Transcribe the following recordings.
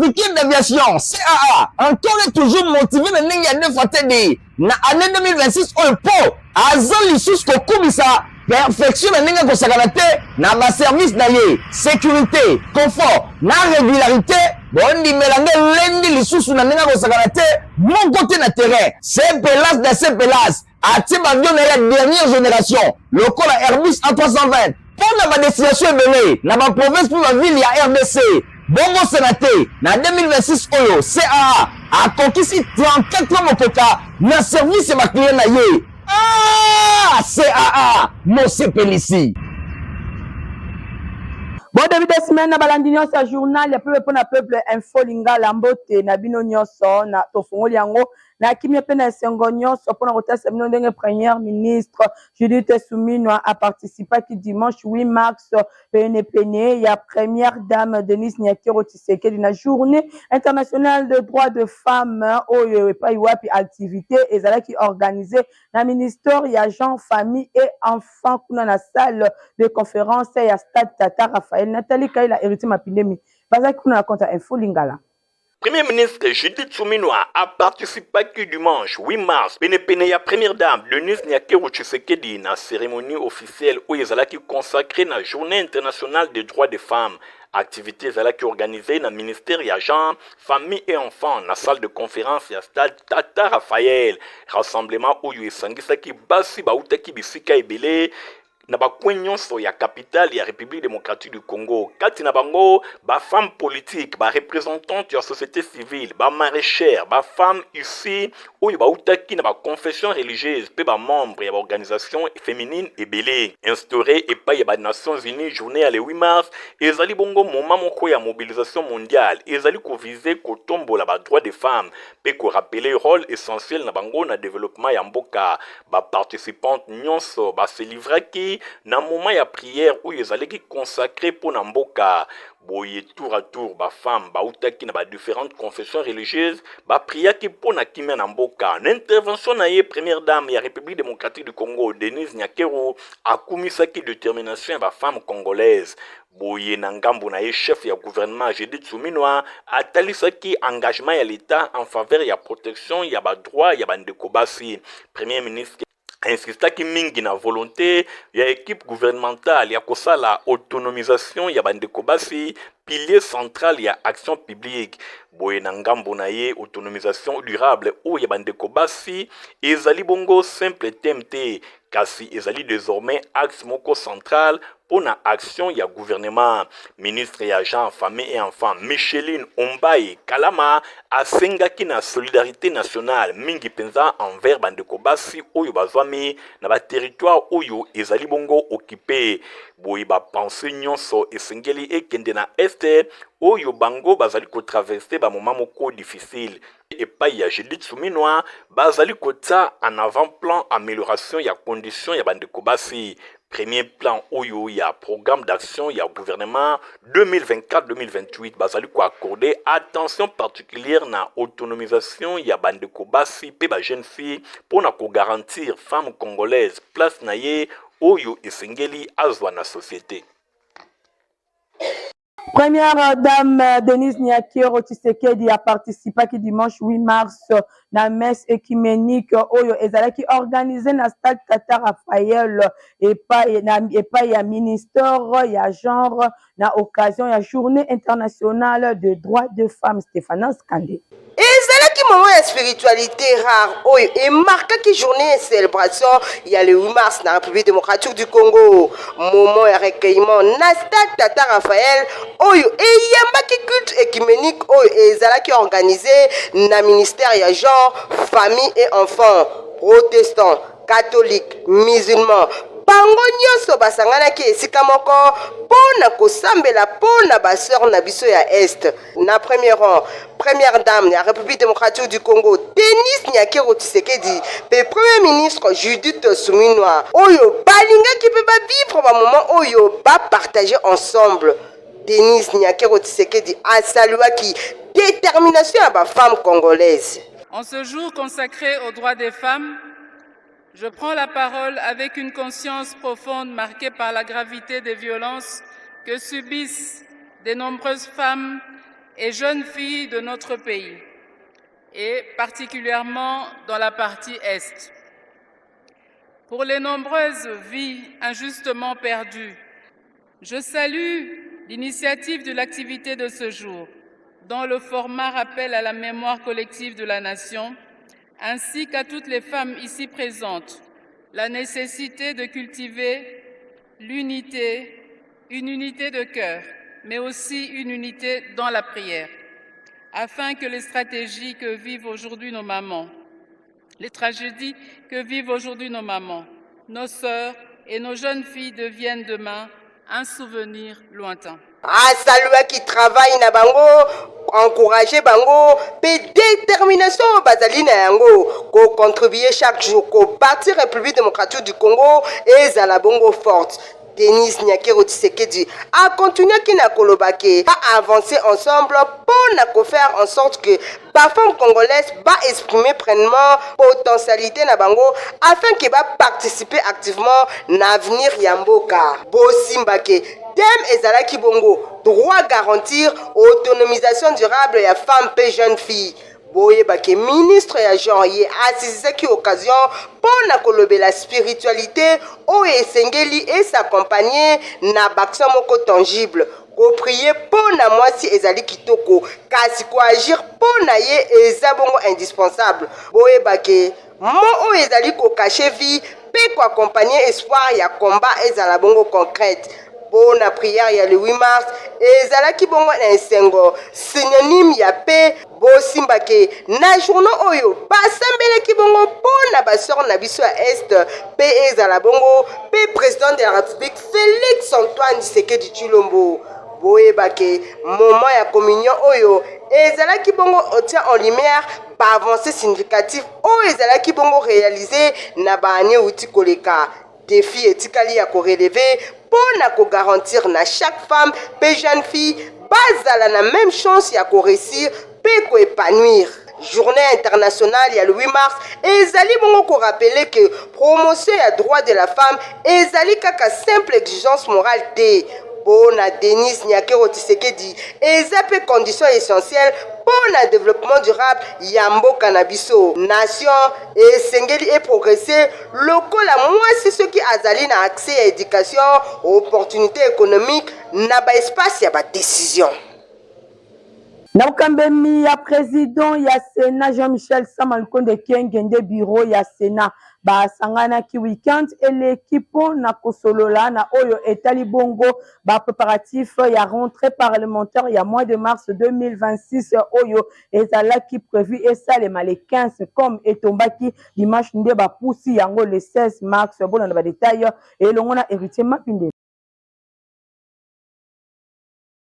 africaine d'aviation, CAA, encore et toujours motivé de Nenga Fatedi. Na année 2026, on peut, Azan Lissous Kokubisa, perfection de Nenga Kosakanate, na ba service d'ailleurs, sécurité, confort, na régularité, bon, di mélange lundi Lissous na Nenga Kosakanate, mon côté na terrain, c'est Pelas de ces Pelas, Atim avion de la dernière génération, le col à Airbus A320, pour la destination émenée, na ma province pour la ville, il y a RDC. Bongo Sénaté, na 2026 Oyo, CAA, a conquis 34 ans mokoka, na service et ma client na ye. Ah, CAA, Mose Pelissi. Bon début de semaine na balandi nyonso ya journal ya peuple pour na peuple info lingala mbote na bino nyonso na tofongoli yango na kimia pe na sengo nyonso pour na kotasa bino ndenge première ministre Judith Suminwa a participé qui dimanche 8 mars pene ya première dame Denise Nyakero Tshisekedi na journée internationale de droits de femmes oyo pa iwapi activité ezalaki organisée na ministère ya Jean famille et enfants kuna na salle de conférence ya stade Tata Raphaël Nathalie Kaila héritier Mapindemi bazaki kuna na compte info lingala. Premier ministre Judith Suminwa a participé qui dimanche 8 mars pene ya première dame Denise Nyakero Tshisekedi na cérémonie officielle où ezalaki consacrée na journée internationale des droits des femmes. Activité ezalaki organisée na ministère ya Jean, famille et enfants na salle de conférence ya stade Tata Raphaël. Rassemblement oyo esangisaki basi bautaki bisika ebele na bakwen nyonso ya capitale ya République démocratique du Congo. Kati na bango ba femme politique, ba représentante ya société civile, ba maraîchère, ba femme ici oyo bautaki na ba confession religieuse pe ba membre ya ba organisation féminine ebele. Instauré et pa ya ba Nations Unies journée ya le 8 mars, ezali bongo moment moko ya mobilisation mondiale, ezali ko viser ko tombola ba droit des femmes pe ko rappeler rôle essentiel na bango na développement ya mboka. Ba participantes nyonso ba se livraki na moment ya prière où ils allaient consacrer pour Namboka. Boye tour à tour ba femme ba utaki na ba différentes confessions religieuses ba priya ki pona kimia na mboka. N'intervention na ye première dame ya République démocratique du Congo Denise Nyakero akumisaki détermination ya ba femme congolaise. Boye na ngambo na ye chef ya gouvernement Judith Suminwa atalisaki engagement ya l'État en faveur ya protection ya ba droit ya ba ndeko basi. Premier ministre insistaki mingi na volonté ya équipe gouvernementale ya kosala autonomisation ya bandeko basi pilier central ya action publique. Boye na ngambo na ye autonomisation durable ou ya bandeko basi ezali bongo simple TMT kasi ezali désormais axe moko central pour na action ya gouvernement. Ministre ya Jean famille et enfants Micheline Ombaye Kalama asengaki na solidarité nationale mingi penza envers bandeko basi oyo bazwami na ba territoire oyo ezali bongo occupé. Boye ba pensée nyonso esengeli ekende na este oyo bango bazali ko traverser ba moment moko difficile. Et pas ya Judith Suminwa bazali kota en avant-plan amélioration ya conditions ya bandeko basi. Premier plan oyo ya programme d'action ya gouvernement 2024-2028 bazali ko accorder attention particulière na autonomisation ya bandeko basi pe ba jeune fille pour na ko garantir femme congolaise place na ye oyo esengeli azwa na société. Première dame Denise Nyakero Tshisekedi a participé qui dimanche 8 mars na messe écuménique oyo ezalaki organisé na stade Tata Raphaël et pas ya ministère ya genre na occasion ya journée internationale de droits de femmes Stéphane Skandé. ezalaki moment ya spiritualité rare oyo emarkaki journée de célébration ya le 8 mars na République démocratique du Congo. Moment ya recueillement na stade Tata Raphaël oyo eyambaki culte écuménique oyo ezalaki organisé na ministère ya genre, famille et enfants, protestants, catholiques, musulmans. Bango nyonso basanganaki esika moko pona kosambela pona baseur na biso ya Est. Na premier rang, première dame de la République démocratique du Congo, Denise Nyakero Tshisekedi, pe premier ministre Judith Suminwa. Oyo balingaki pe ba vivre ba moment oyo ba partager ensemble. Denise Nyakero Tshisekedi a saluaki détermination à la femme congolaise. En ce jour consacré aux droits des femmes, je prends la parole avec une conscience profonde marquée par la gravité des violences que subissent de nombreuses femmes et jeunes filles de notre pays, et particulièrement dans la partie Est. Pour les nombreuses vies injustement perdues, je salue l'initiative de l'activité de ce jour, dont le format rappelle à la mémoire collective de la nation, ainsi qu'à toutes les femmes ici présentes, la nécessité de cultiver l'unité, une unité de cœur, mais aussi une unité dans la prière, afin que les stratégies que vivent aujourd'hui nos mamans, les tragédies que vivent aujourd'hui nos mamans, nos sœurs et nos jeunes filles deviennent demain un souvenir lointain. Salut qui travaille na bango, encourager bango, pe détermination bazali na yango, ko contribuer chaque jour ko parti République démocratique du Congo et zala bongo forte. Denis Nyakero Tshisekedi a continué qui na kolobake à avancer ensemble pour faire en sorte que la femme congolaise va exprimer pleinement potentialité na bango afin qu'elle va participer activement à l'avenir Yamboka. Bosimbake Thème ezalaki bongo droit garantir autonomisation durable ya femme et jeune fille. Boye bake ministre ya genre ye asisaki occasion pona kolobe la spiritualité o esengeli et s'accompagner na baction moko tangible. Ko prier pona mwasi ezali kitoko kasi ko agir pona ye eza bongo indispensable. Boye bake mo o ezali ko cacher vie pe ko accompagner espoir ya combat ezala bongo concrète. Pour la prière il y a le 8 mars et zalaki bongo na esengo synonyme ya pe bosimbake na journaux oyo basambelaki bongo pona basor na biso ya est pe ezala bongo pe président de la République Félix Antoine Tshisekedi Tshilombo. Boyebake moment ya communion oyo ezalaki bongo tient en lumière par avancée significative oyo ezalaki bongo réalisé na baane uti koleka défi etikali ya ko relever pour garantir na chaque femme et jeune fille bazala la même chance ya ko réussir pe ko épanouir. Journée internationale il y a le 8 mars et ezali bongo ko rappeler que promotion ya droit de la femme ezali kaka simple exigence morale te. Bona Denis Nyakero Tshisekedi eza pe condition essentielle pour le développement durable Yambo Cannabiso. Nation et Sengeli et progresser lokola mwasi ceux qui azali na accès à éducation, opportunités économiques, na ba espace ya ba décision. Na ukambemi ya président ya Sénat Jean-Michel Samalukonde Kengende bureau ya Sénat basangana ki weekend et l'équipe na kosolola na oyo etali bongo ba préparatif ya rentrée parlementaire ya mois de mars 2026 oyo ezalaki prévu esalema le 15 comme etombaki dimanche nde ba pousi yango le 16 mars bona na ba détail et longona héritier Mapinde.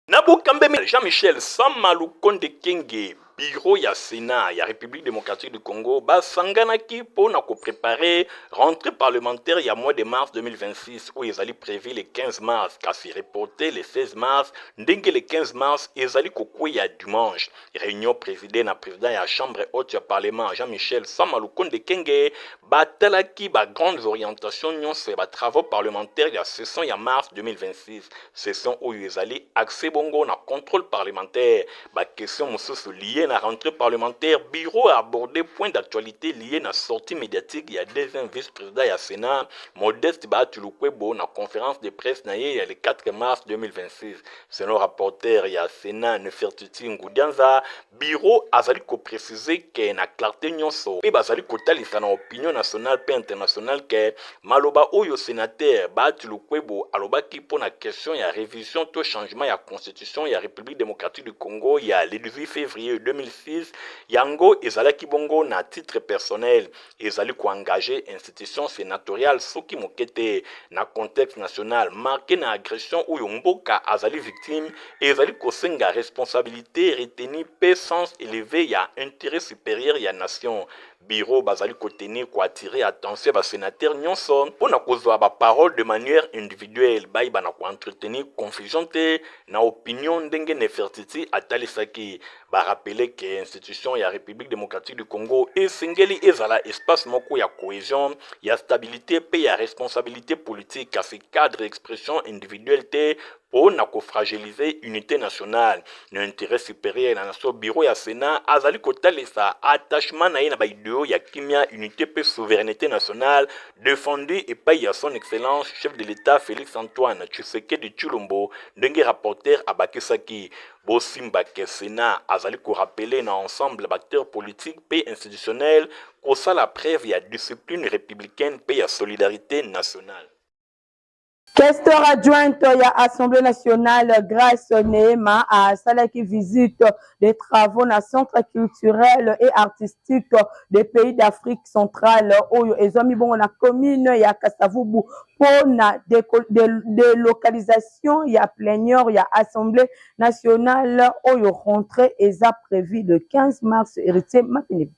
Nabokambemi Jean-Michel Samalukonde Kenge bureau ya Sénat ya République démocratique du Congo basanganaki pona ko préparer rentrée parlementaire ya mois de mars 2026 où ezali prévu le 15 mars kasi reporté le 16 mars ndenge le 15 mars ezali kokwe ya dimanche réunion présidée na président ya chambre haute ya parlement Jean-Michel Samalukonde Kenge batalaki ba grandes orientations nyonso ba travaux parlementaires ya session ya mars 2026 session où ezali accès bongo na contrôle parlementaire ba question mosusu lié la rentrée parlementaire, bureau a abordé point d'actualité lié à la sortie médiatique. Il y a deuxième vice-président du Sénat, Modeste Baatulukwebo, dans la conférence de presse le 4 mars 2026. Selon rapporteur, il y a Sénat Nefertiti Ngoudianza, bureau a précisé que na clarté nyonso et bazali kotalisa na opinion nationale et internationale que maloba oyo sénateur Baatulukwebo alobaki pour la question il y a révision tout changement il y a constitution il y a République démocratique du Congo il y a le 18 février 2006 yango ezalaki bongo na titre personnel ezali ko engager institution sénatoriale soki mokete na contexte national marqué na agression ou mboka azali victime ezali ko senga responsabilité retenue pe sens élevé ya intérêt supérieur ya nation bureau bazali koteni ko attirer attention ba sénateur nyonso pona kozwa ba parole de manière individuelle bai bana ko entretenir confusion te na opinion ndenge Nefertiti atalisaki ba rappeler que institution ya République démocratique du Congo et singeli ezala espace moko ya cohésion ya stabilité pe ya responsabilité politique à ce cadre d'expression individuelle te pour fragiliser l'unité nationale. L'intérêt supérieur na naso bureau ya Sénat azali kotalisa attachement na ye na ba idéo ya kimia unité pe souveraineté nationale défendu et par ya son excellence chef de l'État Félix Antoine Tshisekedi Tshilombo ndenge rapporteur abakisaki bosimba ke Sénat azali ko rappeler na ensemble acteurs politiques pe institutionnels ko ça la preuve ya discipline républicaine pe ya solidarité nationale. Questeur adjointe à l'Assemblée nationale, Grâce Neema, a salaki visite des travaux dans le centre culturel et artistique des pays d'Afrique centrale. Oyo ezomi bongo na commune ya Kasavubu pour na délocalisation ya plénière ya Assemblée nationale. Oyo rentrée est prévue le 15 mars. Héritier Makini.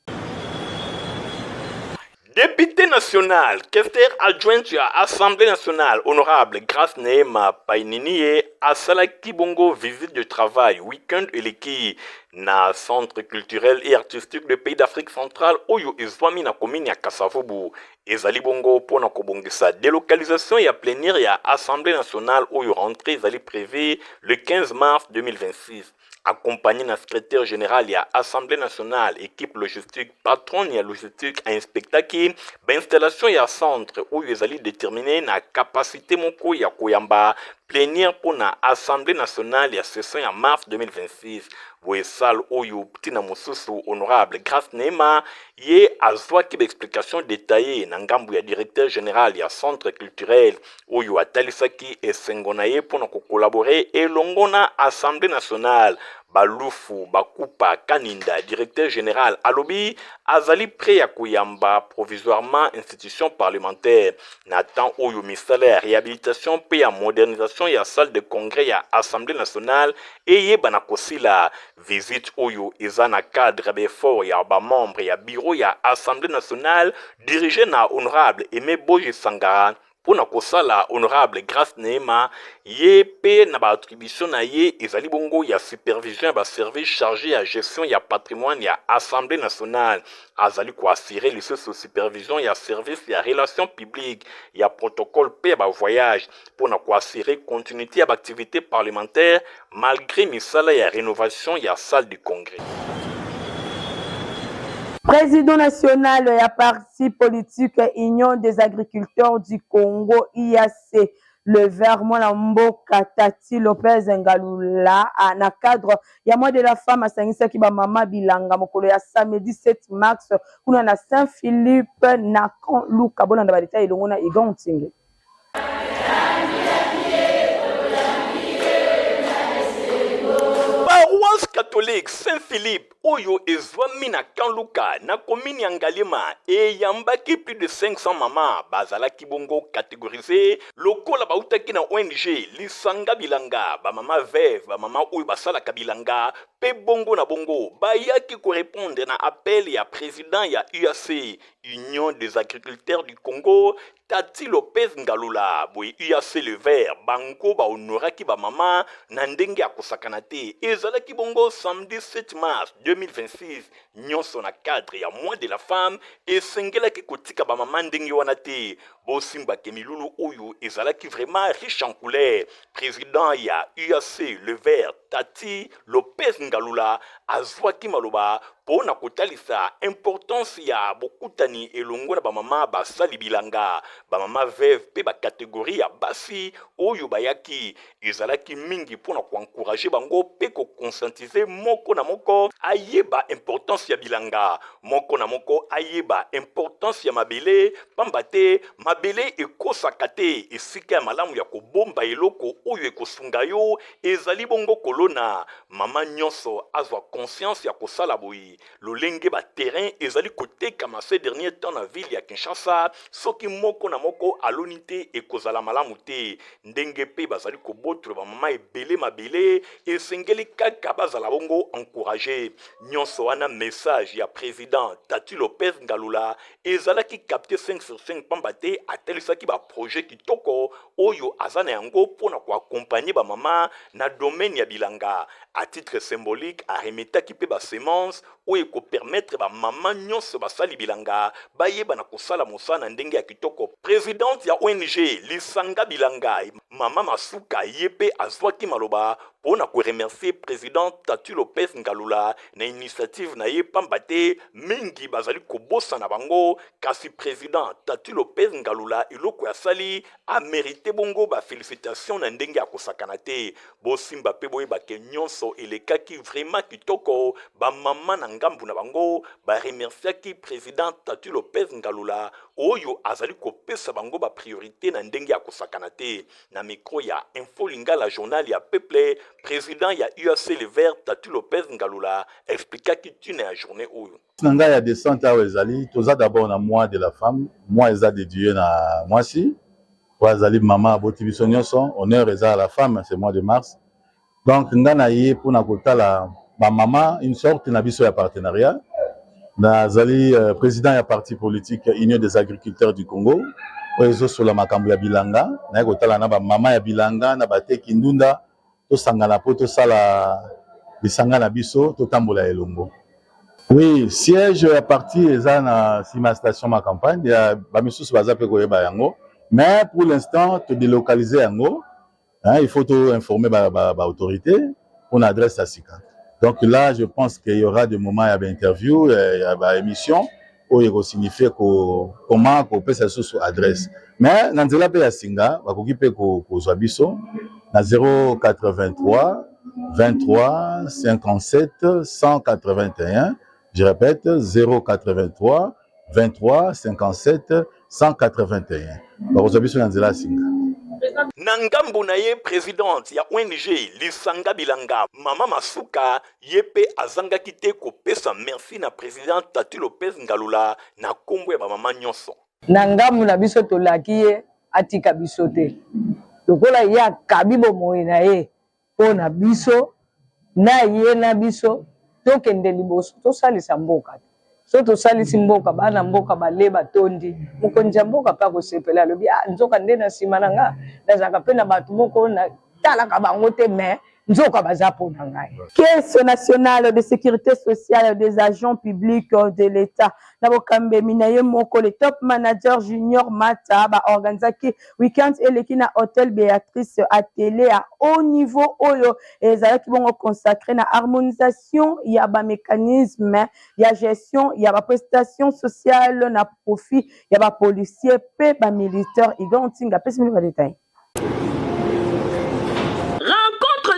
Député national, questeur adjointe à l'Assemblée nationale, honorable Grâce Neema Paininiye, à Salaki Bongo, visite de travail, week-end et l'équipe, na centre culturel et artistique du pays d'Afrique centrale, Oyo Izwami na commune ya Kasavubu, Ezali Bongo, pour na kobongisa délocalisation et plénière ya Assemblée nationale, Oyo rentrée, Ezali prévu le 15 mars 2026. Accompagné na secrétaire général ya Assemblée nationale, équipe logistique, patron ya logistique, inspectaki, installation ya centre où ils allaient déterminer na capacité moko ya koyamba plénière pour na Assemblée nationale ya session ya mars 2026. Voye salle oyo tina mosusu honorable Grâce Neema ye azwa ki explication détaillée na ngambu ya directeur général ya centre culturel oyo atalisaki esengo na ye pour na collaborer elongo na Assemblée nationale. Balufu Bakupa Kaninda, directeur général Alobi, azali prêt à koyamba provisoirement institution parlementaire. Nathan Oyo misala réhabilitation pe ya modernisation ya salle de congrès ya Assemblée nationale et ye banakosila visite Oyo ezana cadre befort ya ba membre ya bureau ya Assemblée nationale dirigé na honorable Aimé Boji Sangara. Pour na kosala honorable Grâce Neema ye pe na ba attribution na ye ezali bongo ya supervision ba service chargé à gestion ya patrimoine ya Assemblée nationale azali ko assurer le supervision ya service ya relations publiques ya protocole pe ba voyage pour na ko assurer continuité ya activité parlementaire malgré misala ya rénovation ya salle du congrès. Président national et parti politique Union des agriculteurs du Congo, IAC, le Vermont Mboka Tati Lopez Ngalula, na cadre, il y a moi de la femme à Saint-Isa qui ba mama bilanga mokolo ya samedi 7 mars, kuna na Saint-Philippe na Kan Luka bona ndabalita ilongo na Igontinge. Paroisse catholique Saint-Philippe, Oyo ezwami na Kanluka, na commune ya Ngalema, et yambaki plus de 500 mamans, bazalaki bongo catégorisé, lokola bautaki na ONG, lisanga bilanga, ba mama veuve, ba mama oyo basalaka bilanga, pe bongo na bongo, bayaki ko répondre na appel ya président ya UAC, Union des agriculteurs du Congo, Tati Lopez Ngalula, boy UAC le vert, bango ba honoraki ba mama, na ndenge ya kosakana te, ezalaki bongo samedi 7 mars 2026, nyonso na cadre ya mois de la femme, esengelaki kotika ba mama ndenge wana te, bosimba ke milulu oyo ezalaki vraiment riche en couleur, président ya UAC le vert, Tati Lopez Ngalula, azwaki maloba, po na kotalisa importance ya bokutani elongo na bamama basali bilanga bamama veuve pe ba catégorie ya basi oyo bayaki ezalaki mingi po na encourager bango pe ko conscientiser moko na moko ayeba importance ya bilanga moko na moko ayeba importance ya mabele pambate mabele ekosaka te esika ya malamu ya kobomba eloko oyo ekosunga yo ezali bongo kolona mama nyonso azwa conscience ya kosala boyi lolenge ba terrain ezali kotekama ces derniers temps na ville ya Kinshasa soki moko na moko aloni te ekozala malamu te ndenge pe bazali kobotola ba mama ebele mabele esengeli kaka bazala bongo encourager nyonso wana message ya président Tati Lopez Ngalula ezalaki capté 5 sur 5 pamba te atelisaki ba projet kitoko oyo azana yango pona ko accompagner ba mama na domaine ya bilanga à titre symbolique aremetaki pe ba semence oyo ekopermettre bamama nyonso basali bilanga bayeba na kosala mosala ndenge ya kitoko. Présidente ya ONG Lisanga Bilanga Mama Masuka ye pe azwaki maloba pona ko remercier président Tatu Lopez Ngalula na initiative na ye pamba te mingi bazali kobosa na bango, kasi président Tatu Lopez Ngalula iloko ya sali a mérité bongo ba félicitations na ndenge ya kosakana te. Bosimba pe boyeba ke nyonso elekaki vraiment kitoko, ba mama na ngambu na bango ba remerciaki président Tatu Lopez Ngalula oyo azali kopesa bango ba priorité na ndenge ya kosakana te. Na micro ya Info Lingala journal ya Peuple, président ya UAC Le Vert Tatu Lopez Ngalula expliqua qui tune la journée oyo. Nanga ya descente à Wezali, toza d'abord na mois de la femme, mois eza dédié na moi si, Wazali maman aboti biso nyonso, honneur eza à la femme, c'est mois de mars. Donc ngana ye pour na kota la ba maman une sorte na biso ya partenariat. Nazali président ya parti politique Union des agriculteurs du Congo. Oyezo sur la makambo ya bilanga, na kota la na ba maman ya bilanga na bateki ndunda. To sangana po to sala bisanga na biso to tambola elongo. Oui, siège à partir eza na sima station ma campagne ya ba misusu baza pe koyeba yango, mais pour l'instant te délocaliser yango, hein, il faut to informer ba autorité pour adresse à Sika. Donc là je pense qu'il y aura des moments à interview, à émission où il va signifier comment qu'on peut ça sur adresse. Mais dans nzela pe ya singa ba koki pe ko zwa biso na 083 23 57 181. Je répète, 083 23 57 181. Nangambu na ye présidente ya ONG Lisanga Bilanga Mama Masuka yepe azanga kite ko pesa merci na président Tatu Lopez Ngalula na kombo ya mama nyonso. Nangambu na biso to lakiye atika biso te. Lokola ya kabibo moyi na ye pona biso na ye na biso tokende liboso tosalisa mboka. So tosalisi mboka bana mboka baleba tondi mukonja mboka pa kosepela lobi nzoka nde na sima na nga nazaka pe na bato moko na talaka bango te mais nzoka baza po na ngai. Caisse nationale de sécurité sociale des agents publics de l'État na bokambe minaye moko le top manager junior Mata ba organisaki weekend eleki na hôtel Béatrice à télé à haut niveau oyo ezalaki bongo consacré na harmonisation ya ba mécanisme ya gestion ya ba prestation sociale na profit ya ba policier pe ba militaire igantinga pesi mi ba détail.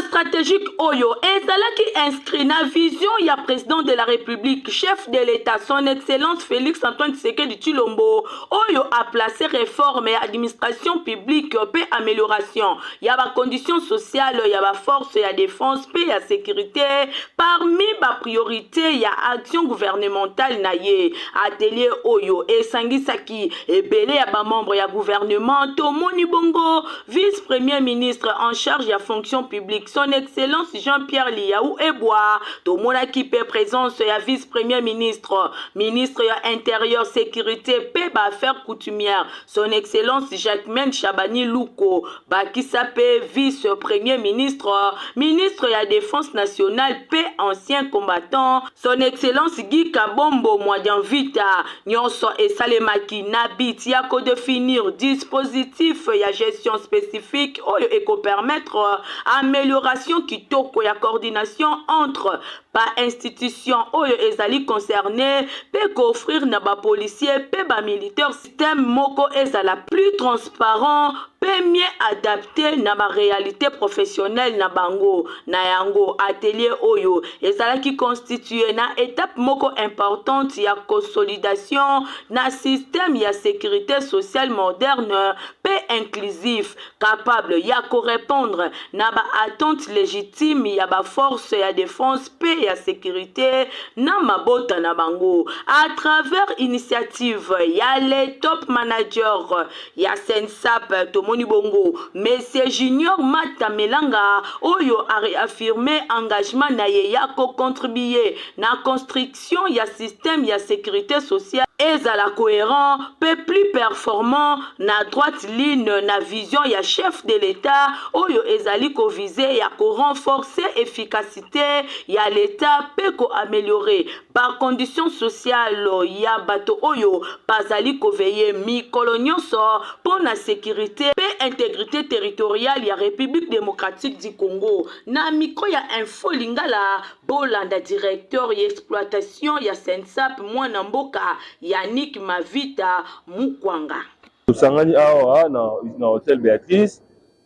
Stratégique Oyo ezalaki inscrit na vision ya président de la République, chef de l'État, son excellence Félix Antoine Tshisekedi Tshilombo, Oyo a placé réforme et administration publique pe amélioration ya ba conditions sociales, ya ba force ya défense pe ya sécurité parmi ba priorité ya action gouvernementale na ye. Atelier Oyo esangisaki ebele ya ba membre ya gouvernement Tomoni Bongo, vice-premier ministre en charge ya fonction publique, son excellence Jean-Pierre Liaou Eboa, Tomonaki pe présence ya vice-premier ministre, ministre ya intérieur sécurité pe ba affaires coutumières, son excellence Jacquemaine Chabani Louko, Bakisa pe vice-premier ministre, ministre ya défense nationale pe ancien combattant, son excellence Guy Kabombo Mwadian Vita, nyonso esalemaki na bit ya ko définir dispositif ya gestion spécifique oyo eko permettre amélioration kitoko ya coordination entre ba institution oyo ezali concerné pe offrir na ba policier pe ba militaire système moko ezala plus transparent pe mieux adapté na ba réalité professionnelle na bango na yango. Atelier oyo ezalaki constitué na étape moko importante ya consolidation na système ya sécurité sociale moderne pe inclusif capable ya ko répondre na ba attente légitime ya ba force ya défense pe ya sécurité na mabota na bango à travers initiative ya les top managers ya Sensap Tomoni Bongo Monsieur Junior Mata Melanga oyo a réaffirmé engagement na ye ya ko contribuer na construction ya système ya sécurité sociale ezala cohérent pe plus performant na droite ligne na vision ya chef de l'État oyo ezali ko viser ya ko renforcer efficacité ya l'État pe ko améliorer par condition sociale ya bato oyo bazali ko veiller mikolo nyonso pour na sécurité pe intégrité territoriale ya République démocratique du Congo. Na micro ya Info Lingala bolanda directeur ya exploitation ya Sensap mwana mboka Yannick Mavita Mukwanga. Tosangani awa na hôtel Béatrice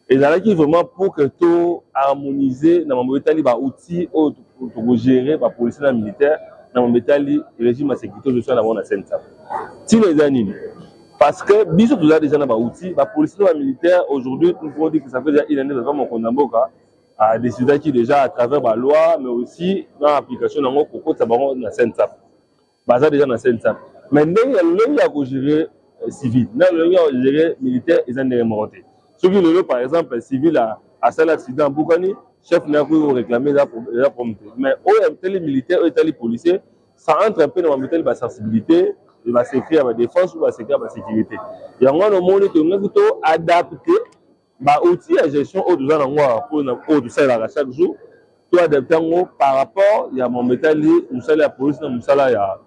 ezalaki vraiment pour que tout harmoniser na mambetali ba outils au to gérer ba police na militaire na mambetali régime de sécurité social na Sensap. Si les années parce que biso tous déjà na ba outils ba police na militaire aujourd'hui nous pouvons dire que ça fait déjà une année vraiment qu'on mboka a décidé qui déjà à travers la loi mais aussi dans l'application dans le coco ça na Sensap. Baza déjà na Sensap. Mais il y a gérer civil, il y a gérer militaire et en remonté. Ce qui est par exemple civil à un accident Boukani, chef n'a pas réclamé la prompte. Mais les militaires et les policiers, ça entre un peu dans la sensibilité, la sécurité, la défense ou la sécurité, la sécurité. Il y a un monde qui est adapté, outils à gestion au besoin pour au salaire chaque jour, tout adapté par rapport à mon métal, nous sommes la police, nous sommes ya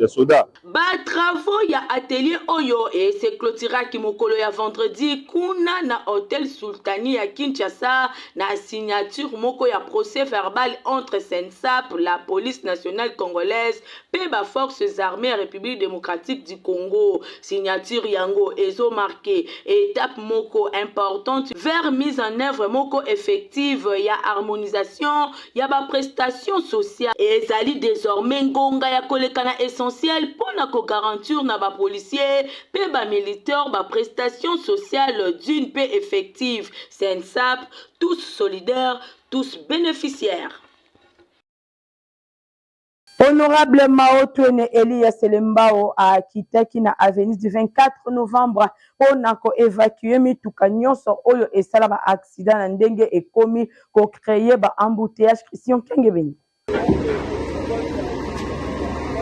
soda. Ba travaux ya atelier oyo et se clôtura ki mokolo ya vendredi kuna na hôtel Sultani ya Kinshasa na signature moko ya procès verbal entre Sensap, la police nationale congolaise, pe ba forces armées République démocratique du Congo. Signature yango ezo marqué étape moko importante vers mise en œuvre moko effective ya harmonisation ya ba prestation sociale et ezali désormais ngonga ya kolekana essentiel pour na ko garantir na ba policier pe ba militaire ba prestation sociale d'une paix effective. Sensap, tous solidaires, tous bénéficiaires. Honorable Mao Twene Elias Selembao a kitaki na avenue du 24 novembre pour nako évacuer mituka nyonso oyo esala ba accident na ndenge ekomi ko créer ba embouteillage Christian Kengebeni.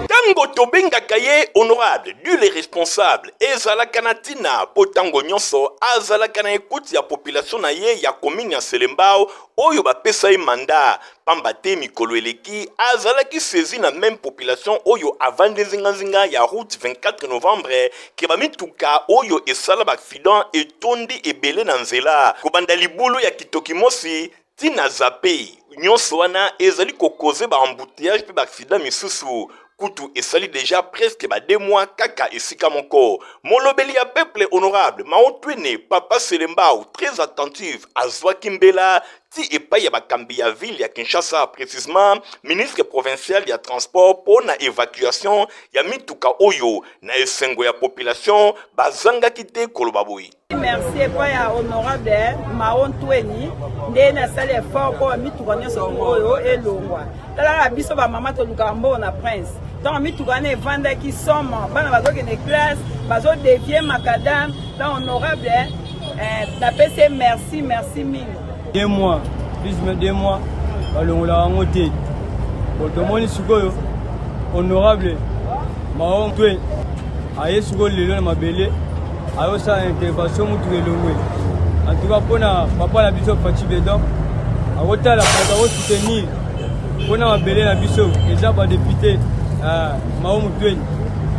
Tango tobengaka ye honorable du les responsables ezalaka na tina po tango nyonso azalaka na ekuti ya population na ye ya commune ya Selembao oyo bapesa ye mandat pamba te mikolo eleki azalaki saisi na même population oyo avandi nzinga ya route 24 novembre ke bamituka oyo esala baaccident etondi ebele na nzela kobanda libulu ya kitoki mosi tina zape nyonso wana ezali kokoze ba embouteillage pe baaccident misusu Koutou esali déjà presque 2 mois kaka esika moko. Molobeli ya peuple honorable Mao Twene Papa Selembao très attentif à Zwakimbela ti epai ya bakambi ya ville ya Kinshasa précisément ministre provincial ya transport pour na évacuation ya mituka oyo na esengo ya population bazanga kite kolobaboi. Merci epai ya honorable Mao Twene nde na sale fort pour mituka nyonso oyo elongwa. Tala la biso ba mama to lukambo na prince. Dans mituka ne vanda qui somme bana bazo kene classe bazo dévier macadam dans honorable d'appeler merci mille. 2 mois, plus de 2 mois, on l'a monté. Pour tout le monde, honorable, Mao Twene, aïe, sugo le lion m'a belé, aïe, ça intervention, mon tour le en tout cas, pour na papa la biso fatigué donc, à hôtel la pour soutenir, pour na belé la biso, déjà pas député, Mao Twene,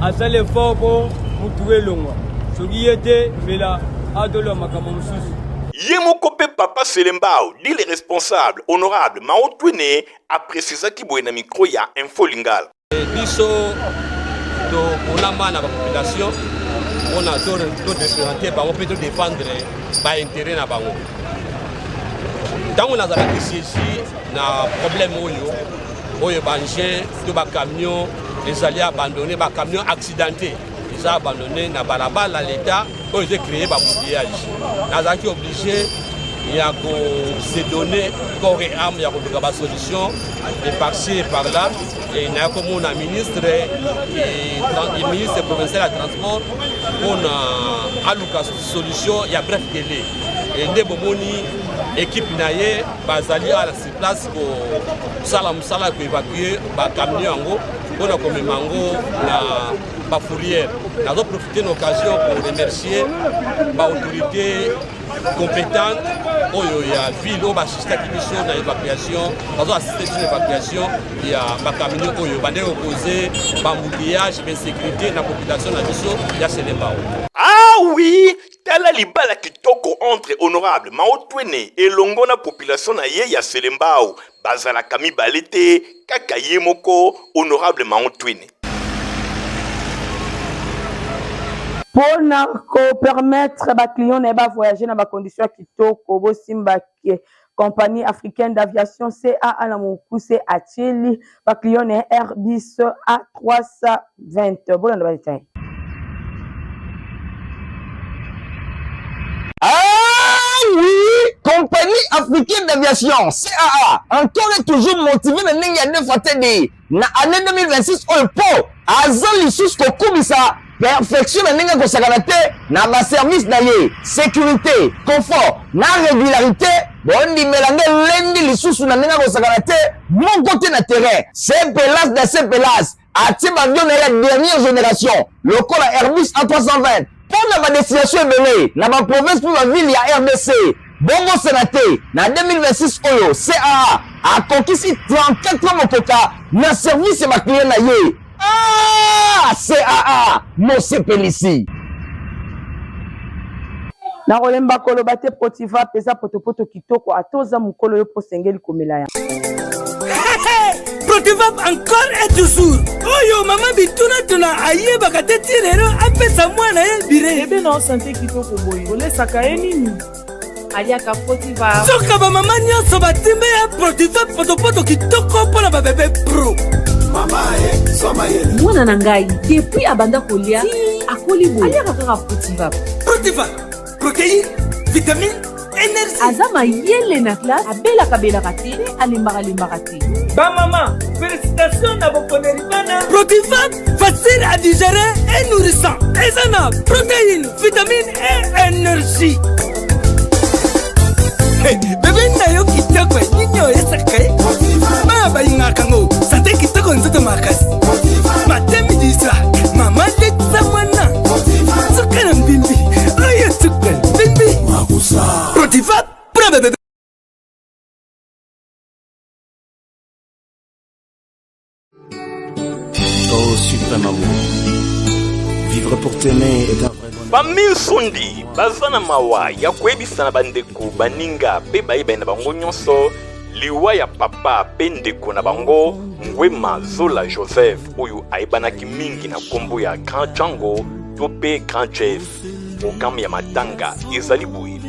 à ça l'effort pour mon tour le long. Ce qui était, mais là, à de l'homme à Kamoussus. Yemokope Papa Selembao, dit les responsables honorable Mao Twene a précisé qu'il y a un micro ya Info Lingala. Biso to onama na population on a tout représenter par on peut défendre ba intérêt na bango. Tant on a ici na problème oyo banje to ba camion les alliés abandonnés ba camion accidenté. Ils ont abandonné na balabala l'État pour ils ont créé ba boutillage. Nazaki obligé il y a se donner corps et âme, il y a une solution de passer par là et il y a comme un ministre et ministre provincial de transport on a une solution il y a bref délai et des bomoni équipe naie bazali à la place pour salam sala pour évacuer ba camion en gros on a comme mango na Bafourière. Nous avons profité de l'occasion pour remercier l'autorité compétente où il y a ville où assisté à l'évacuation, nous avons assisté à l'évacuation, il y a camion où il y a opposé, embouteillage, insécurité dans la population de Bisso, il y a Selembao. Ah oui, tala libala kitoko entre honorable Maotwene et longona population na ye ya Selembao, bazala kami balete, kaka yemoko honorable Maotwene. Pour permettre aux clients de voyager dans des conditions qui sont compagnie africaine d'aviation CA à la Moukousse à Tchili, les clients Airbus A320. Bon, ah oui, compagnie africaine d'aviation CAA, encore et toujours motivé de n'engager fatigué. Na année 2026 au po, azan lisus ko kumisa. Perfection na ko sakanate na ba service na ye, sécurité, confort, na régularité, bondi melange lendi lisusu na ko sakanate, mon côté na terrain, c'est pelas de ces pelas, ati avion na la dernière génération, le col Airbus A320, pour la destination belé, na ba province pour la ville ya RDC, bongo sénaté, na 2026 oyo, CAA a conquis 34 ans mokoka, na service ma client na ye. Ah, CAA, Mose Pelisi. Na rolemba kolo bate potiva pesa potopoto kitoko atoza mukolo yo posengeli komela ya. Potiva encore et toujours. Oyo mama bituna tuna aye bakate tirero apesa mwana ye bire. Ebe na santé kitoko boyo. Olesa ka nini? Aliaka potiva. Soka ba mama nyonso batimbe ya potiva potopoto kitoko pona ba bébé pro. Mwana na ngai depuis abanda kolia akoli boye aliaka kaka potiva. Potiva protéine vitamine énergie azama yele na classe abelaka te alembaka te. Ba mama félicitations na bokoneri bana. Potiva facile à digérer et nourrissant. Ezana protéine vitamine et énergie. Bébé na yo kitoko nyinyo esakaye. Baba ingakango santé kitoko nzoto makasi. Matemi disa mama tekisa mwana. Sukana mbimbi. Oye sukana mbimbi. Protiva pour bébé. Oh suprême amour. Vivre pour t'aimer est un vrai bonheur. Famille Sundi, bazana mawa ya kwebisa na bandeko baninga pe bayiba na bango nyonso liwa ya papa pe ndeko na bango Ngwema Zola Joseph oyo aibanaki mingi na kombo ya Grand Django to pe Grand Chef okam ya matanga ezali boye.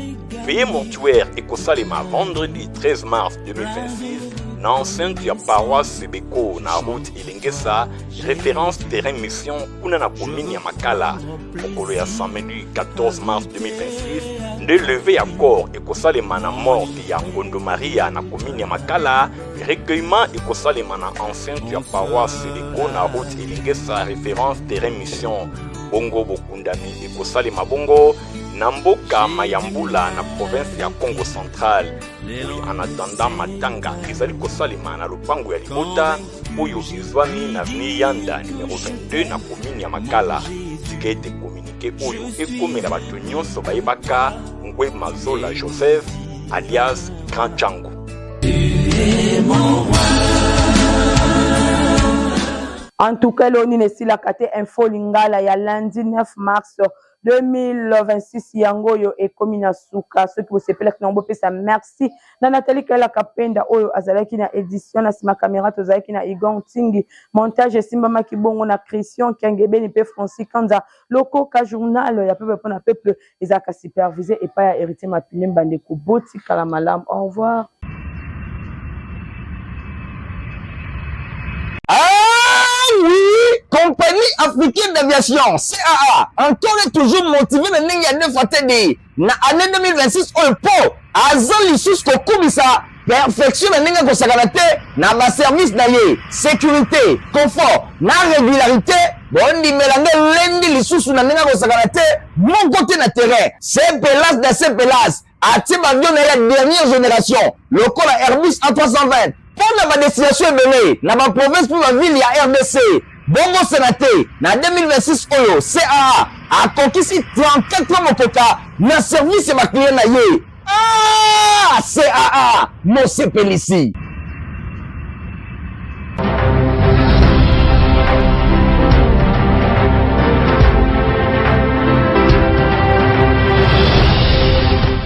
Veillée mortuaire ekosalema vendredi 13 mars 2026 na enceinte ya paroisse Sebeko na route Ilengesa, référence terrain mission kuna na commune ya Makala. Mokolo ya samedi 14 mars 2026 nde levé ya corps ekosalema na morte ya Ngondo Maria na commune ya Makala. Recueillement ekosalema na enceinte ya paroisse Sebeko na route Ilengesa, référence terrain mission. Bongo bokundami ekosalema bongo na mboka Mayambula na province ya Congo Central. En attendant matanga ezali kosalema na lopango ya Libota oyo ezwami na avenue Yanda numéro 22 na commune ya Makala. Tika ete communiqué oyo ekomela bato nyonso bayebaka Ngwema Zola Joseph alias Grand Django. En tout cas, l'ONU n'est pas la info lingala ya lundi 9 mars 2026 yangoyo et komina suka ceux qui vous s'appellent que nombo pesa merci na Nathalie Kala Kapenda oyo azalaki na édition na sima caméra tozalaki na Igon Tingi montage Simba Makibongo na Christian Kiangebeni pe Francis Kanza loko ka journal ya peuple pour na peuple ezaka supervisé et pas ya héritier Mapile Mbandeko boti kala malam. Au revoir. Oui, compagnie africaine d'aviation CAA, encore et toujours motivé de n'engager fatigué. Na année 2026 au po, azan lisus ko kumisa. Perfection na ko sakanate na ba service na ye, sécurité, confort, na régularité, bondi melange lendi lisusu na ko sakanate, mon côté na terrain, c'est pelas de ces pelas. Ati avion na la dernière génération, le col Airbus A320. Pour la destination ebele na ba province pour la ville ya RDC bongo sénaté na 2026 oyo CAA a conquis 34 motoka na service ma client na ye. Ah CAA mo sepelisi